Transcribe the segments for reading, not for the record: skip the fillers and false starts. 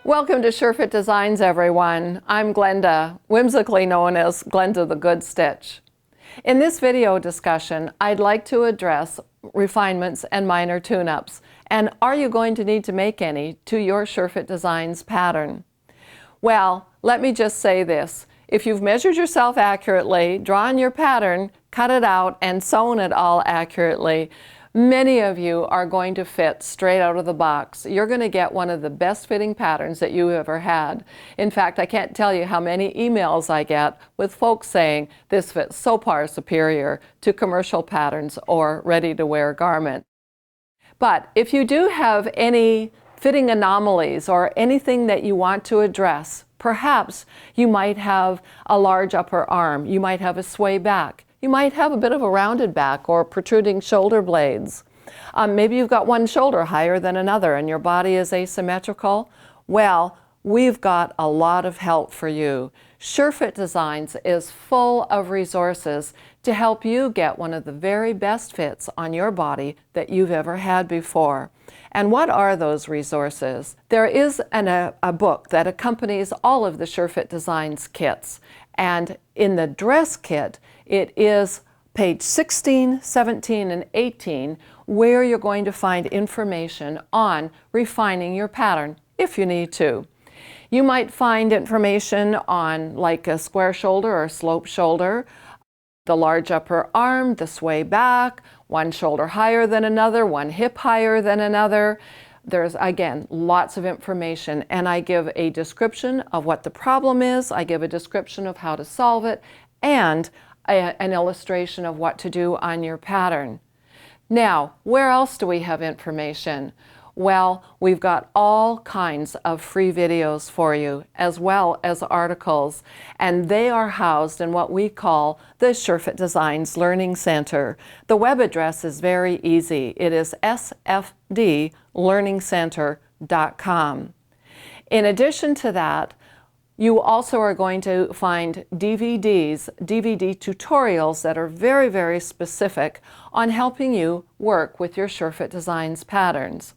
Welcome to SureFit Designs, everyone. I'm Glenda, whimsically known as Glenda the Good Stitch. In this video discussion, I'd like to address refinements and minor tune-ups, and are you going to need to make any to your SureFit Designs pattern? Well, let me just say this. If you've measured yourself accurately, drawn your pattern, cut it out, and sewn it all accurately, many of you are going to fit straight out of the box. You're going to get one of the best fitting patterns that you ever had. In fact, I can't tell you how many emails I get with folks saying this fits so far superior to commercial patterns or ready-to-wear garments. But if you do have any fitting anomalies or anything that you want to address, perhaps you might have a large upper arm, you might have a sway back, you might have a bit of a rounded back or protruding shoulder blades. Maybe you've got one shoulder higher than another and your body is asymmetrical. Well, we've got a lot of help for you. SureFit Designs is full of resources to help you get one of the very best fits on your body that you've ever had before. And what are those resources? There is a book that accompanies all of the SureFit Designs kits. And in the dress kit, it is page 16, 17, and 18, where you're going to find information on refining your pattern if you need to. You might find information on like a square shoulder or slope shoulder, the large upper arm, the sway back, one shoulder higher than another, one hip higher than another. There's, again, lots of information, and I give a description of what the problem is, I give a description of how to solve it, and an illustration of what to do on your pattern. Now, where else do we have information? Well, we've got all kinds of free videos for you, as well as articles, and they are housed in what we call the SureFit Designs Learning Center. The web address is very easy. It is sfdlearningcenter.com. In addition to that, you also are going to find DVD tutorials that are very, very specific on helping you work with your SureFit Designs patterns.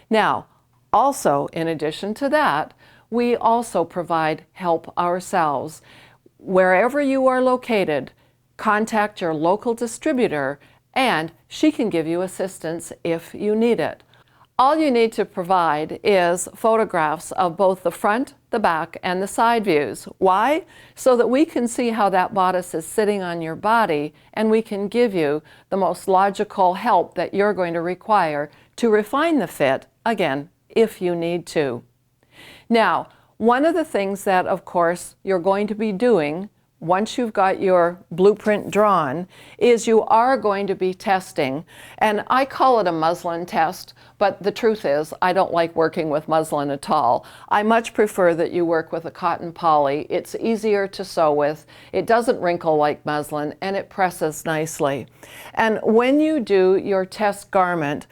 Now, also, in addition to that, we also provide help ourselves. Wherever you are located, contact your local distributor and she can give you assistance if you need it. All you need to provide is photographs of both the front, the back, and the side views. Why? So that we can see how that bodice is sitting on your body and we can give you the most logical help that you're going to require to refine the fit, again, if you need to. Now, one of the things that, of course, you're going to be doing once you've got your blueprint drawn is you are going to be testing, and I call it a muslin test, but the truth is I don't like working with muslin at all. I much prefer that you work with a cotton poly. It's easier to sew with, it doesn't wrinkle like muslin, and it presses nicely. And when you do your test garment,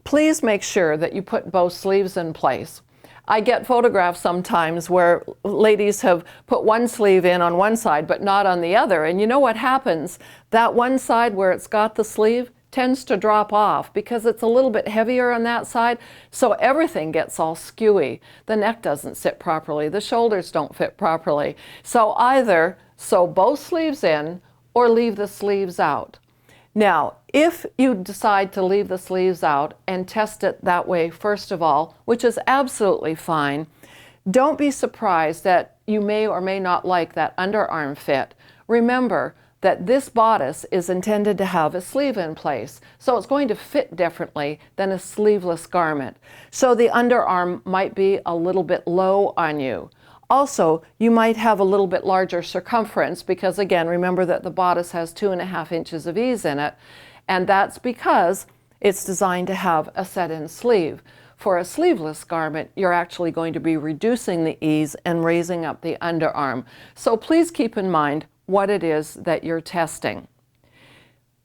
please make sure that you put both sleeves in place. I get photographs sometimes where ladies have put one sleeve in on one side but not on the other, and you know what happens? That one side where it's got the sleeve tends to drop off because it's a little bit heavier on that side, so everything gets all skewy. The neck doesn't sit properly, the shoulders don't fit properly. So either sew both sleeves in or leave the sleeves out. Now, if you decide to leave the sleeves out and test it that way first of all, which is absolutely fine, don't be surprised that you may or may not like that underarm fit. Remember that this bodice is intended to have a sleeve in place, so it's going to fit differently than a sleeveless garment. So the underarm might be a little bit low on you. Also, you might have a little bit larger circumference because, again, remember that the bodice has 2.5 inches of ease in it, and that's because it's designed to have a set-in sleeve. For a sleeveless garment, you're actually going to be reducing the ease and raising up the underarm. So please keep in mind what it is that you're testing.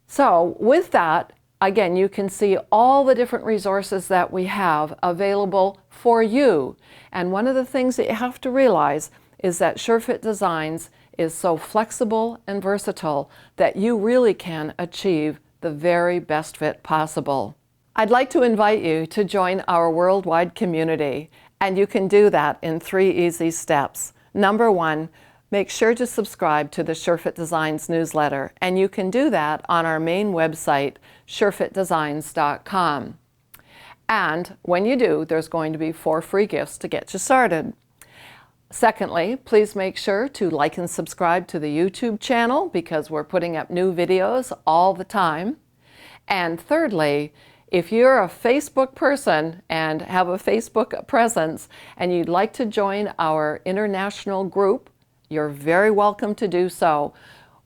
So with that, again, you can see all the different resources that we have available for you. And one of the things that you have to realize is that SureFit Designs is so flexible and versatile that you really can achieve the very best fit possible. I'd like to invite you to join our worldwide community And you can do that in 3 easy steps. Number 1, make sure to subscribe to the Sure-Fit Designs newsletter, and you can do that on our main website, surefitdesigns.com. And when you do, there's going to be 4 free gifts to get you started. Secondly, please make sure to like and subscribe to the YouTube channel because we're putting up new videos all the time. And thirdly, if you're a Facebook person and have a Facebook presence and you'd like to join our international group, you're very welcome to do so.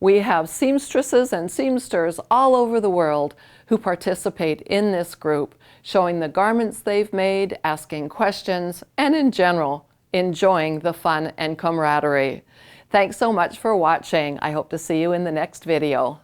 We have seamstresses and seamsters all over the world who participate in this group, showing the garments they've made, asking questions, and in general, enjoying the fun and camaraderie. Thanks so much for watching. I hope to see you in the next video.